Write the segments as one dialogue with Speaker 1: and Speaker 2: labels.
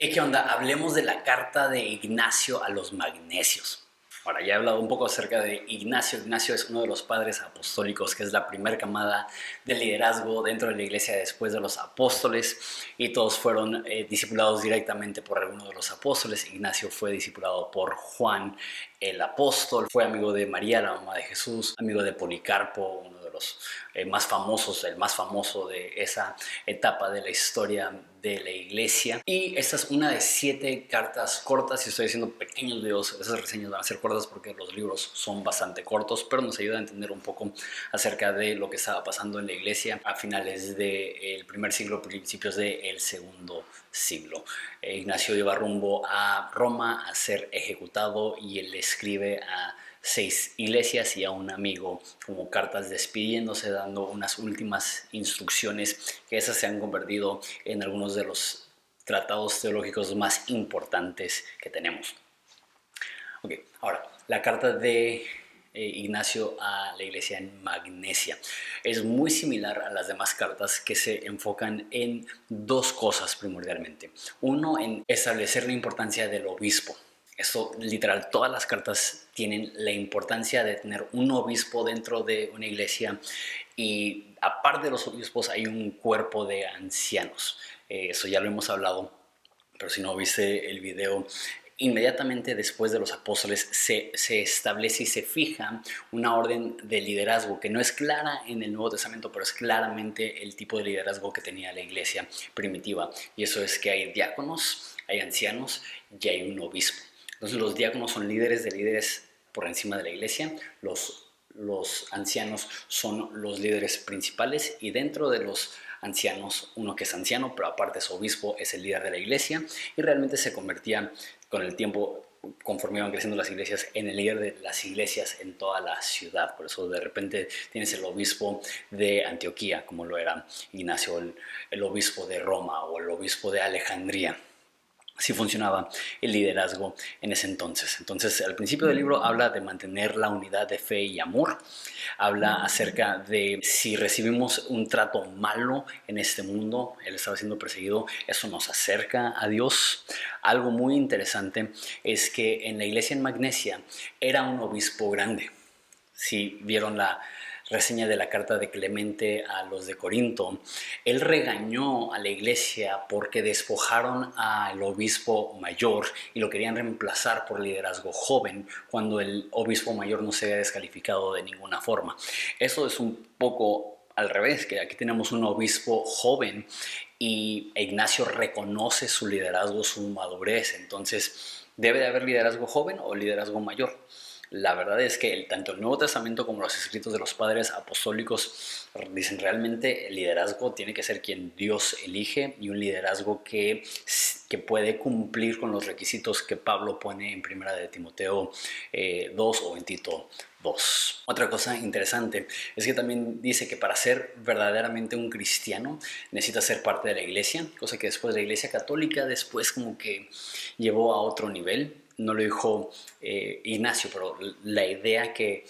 Speaker 1: ¿Qué onda? Hablemos de la carta de Ignacio a los Magnesios. Ahora, ya he hablado un poco acerca de Ignacio. Ignacio es uno de los padres apostólicos, que es la primera camada de liderazgo dentro de la iglesia después de los apóstoles, y todos fueron discipulados directamente por alguno de los apóstoles. Ignacio fue discipulado por Juan el apóstol, fue amigo de María, la mamá de Jesús, amigo de Policarpo, uno de los más famosos, el más famoso de esa etapa de la historia de la iglesia. Y esta es una de 7 cartas cortas, y estoy haciendo pequeños videos. Esas reseñas van a ser cortas porque los libros son bastante cortos, pero nos ayuda a entender un poco acerca de lo que estaba pasando en la iglesia a finales del primer siglo, principios del segundo siglo. Ignacio iba rumbo a Roma a ser ejecutado, y él escribe a 6 iglesias y a un amigo como cartas despidiéndose, dando unas últimas instrucciones, que esas se han convertido en algunos de los tratados teológicos más importantes que tenemos. Ok, ahora, la carta de Ignacio a la iglesia en Magnesia es muy similar a las demás cartas, que se enfocan en 2 cosas primordialmente. Uno, en establecer la importancia del obispo. Esto, literal, todas las cartas tienen la importancia de tener un obispo dentro de una iglesia, y aparte de los obispos hay un cuerpo de ancianos. Eso ya lo hemos hablado, pero si no viste el video, inmediatamente después de los apóstoles se establece y se fija una orden de liderazgo que no es clara en el Nuevo Testamento, pero es claramente el tipo de liderazgo que tenía la iglesia primitiva. Y eso es que hay diáconos, hay ancianos y hay un obispo. Entonces los diáconos son líderes de líderes por encima de la iglesia, los ancianos son los líderes principales, y dentro de los ancianos, uno que es anciano, pero aparte es obispo, es el líder de la iglesia, y realmente se convertía con el tiempo, conforme iban creciendo las iglesias, en el líder de las iglesias en toda la ciudad. Por eso de repente tienes el obispo de Antioquía, como lo era Ignacio, el obispo de Roma o el obispo de Alejandría. Así funcionaba el liderazgo en ese entonces. Entonces, al principio del libro habla de mantener la unidad de fe y amor. Habla acerca de si recibimos un trato malo en este mundo, él estaba siendo perseguido, eso nos acerca a Dios. Algo muy interesante es que en la iglesia en Magnesia era un obispo grande. Si vieron la reseña de la carta de Clemente a los de Corinto, él regañó a la iglesia porque despojaron al obispo mayor y lo querían reemplazar por liderazgo joven, cuando el obispo mayor no se había descalificado de ninguna forma. Eso es un poco al revés, que aquí tenemos un obispo joven y Ignacio reconoce su liderazgo, su madurez. Entonces, ¿debe de haber liderazgo joven o liderazgo mayor? La verdad es que tanto el Nuevo Testamento como los escritos de los padres apostólicos dicen realmente el liderazgo tiene que ser quien Dios elige, y un liderazgo que puede cumplir con los requisitos que Pablo pone en Primera de Timoteo 2 o en Tito 2. Otra cosa interesante es que también dice que para ser verdaderamente un cristiano necesita ser parte de la iglesia, cosa que después la iglesia católica después como que llevó a otro nivel. No lo dijo Ignacio, pero la idea que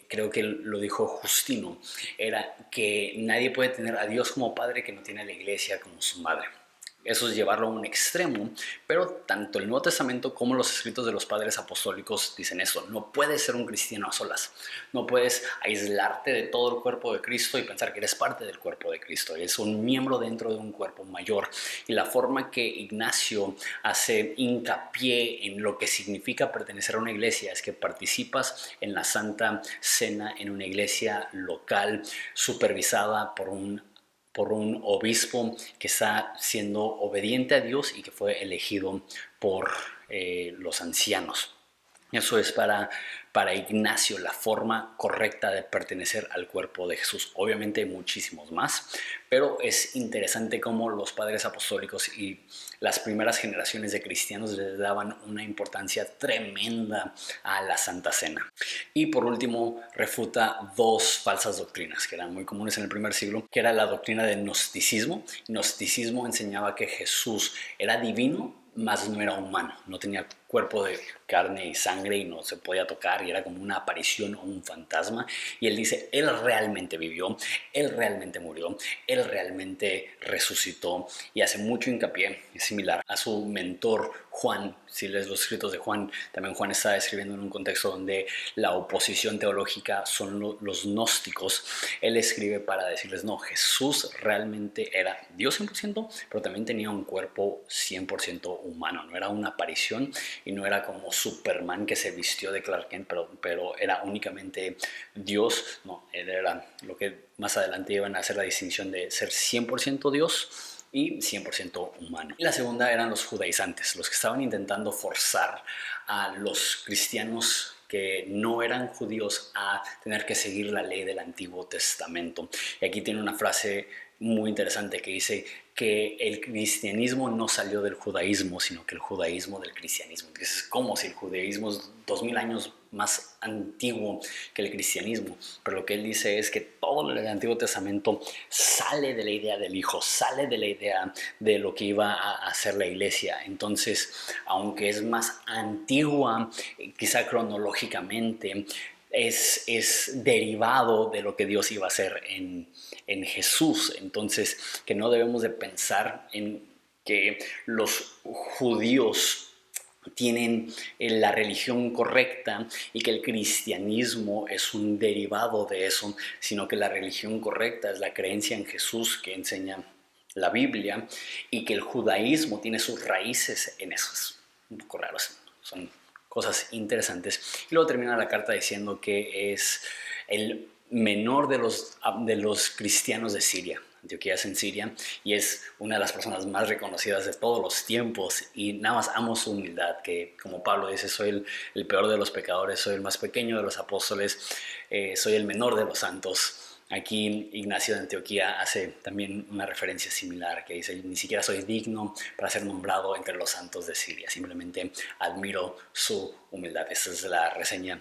Speaker 1: creo que lo dijo Justino era que nadie puede tener a Dios como padre que no tiene a la iglesia como su madre. Eso es llevarlo a un extremo, pero tanto el Nuevo Testamento como los escritos de los padres apostólicos dicen eso. No puedes ser un cristiano a solas. No puedes aislarte de todo el cuerpo de Cristo y pensar que eres parte del cuerpo de Cristo. Eres un miembro dentro de un cuerpo mayor. Y la forma que Ignacio hace hincapié en lo que significa pertenecer a una iglesia es que participas en la Santa Cena en una iglesia local supervisada por un obispo que está siendo obediente a Dios y que fue elegido por los ancianos. Eso es para Ignacio la forma correcta de pertenecer al cuerpo de Jesús. Obviamente hay muchísimos más, pero es interesante cómo los padres apostólicos y las primeras generaciones de cristianos les daban una importancia tremenda a la Santa Cena. Y por último, refuta 2 falsas doctrinas que eran muy comunes en el primer siglo, que era la doctrina del gnosticismo. El gnosticismo enseñaba que Jesús era divino, mas no era humano, no tenía cuerpo de carne y sangre y no se podía tocar y era como una aparición o un fantasma. Y él dice, él realmente vivió, él realmente murió, él realmente resucitó, y hace mucho hincapié, es similar a su mentor Juan. Si lees los escritos de Juan, también Juan está escribiendo en un contexto donde la oposición teológica son los gnósticos. Él escribe para decirles, no, Jesús realmente era Dios 100%, pero también tenía un cuerpo 100% humano, no era una aparición y no era como Superman que se vistió de Clark Kent, pero era únicamente Dios. No, él era lo que más adelante iban a hacer la distinción de ser 100% Dios y 100% humano. Y la segunda eran los judaizantes, los que estaban intentando forzar a los cristianos que no eran judíos a tener que seguir la ley del Antiguo Testamento. Y aquí tiene una frase muy interesante que dice que el cristianismo no salió del judaísmo, sino que el judaísmo del cristianismo. Entonces, es como si el judaísmo es 2000 años más antiguo que el cristianismo, pero lo que él dice es que todo el Antiguo Testamento sale de la idea del Hijo, sale de la idea de lo que iba a hacer la iglesia. Entonces, aunque es más antigua, quizá cronológicamente, es derivado de lo que Dios iba a hacer en Jesús. Entonces, que no debemos de pensar en que los judíos tienen la religión correcta y que el cristianismo es un derivado de eso, sino que la religión correcta es la creencia en Jesús que enseña la Biblia, y que el judaísmo tiene sus raíces en eso. Es un poco raro, son cosas interesantes. Y luego termina la carta diciendo que es el menor de los cristianos de Siria. Antioquía es en Siria y es una de las personas más reconocidas de todos los tiempos, y nada más amo su humildad, que como Pablo dice, soy el peor de los pecadores, soy el más pequeño de los apóstoles, soy el menor de los santos. Aquí Ignacio de Antioquía hace también una referencia similar que dice, ni siquiera soy digno para ser nombrado entre los santos de Siria, simplemente admiro su humildad. Esa es la reseña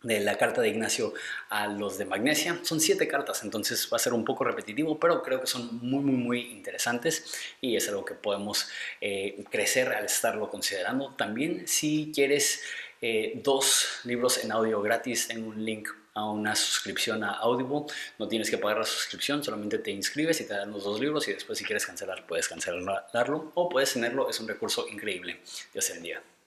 Speaker 1: de la carta de Ignacio a los de Magnesia. Son 7 cartas, entonces va a ser un poco repetitivo, pero creo que son muy interesantes y es algo que podemos crecer al estarlo considerando. También, si quieres 2 libros en audio gratis, tengo un link a una suscripción a Audible. No tienes que pagar la suscripción, solamente te inscribes y te dan los 2 libros, y después si quieres cancelar puedes cancelarlo o puedes tenerlo. Es un recurso increíble. Dios te bendiga.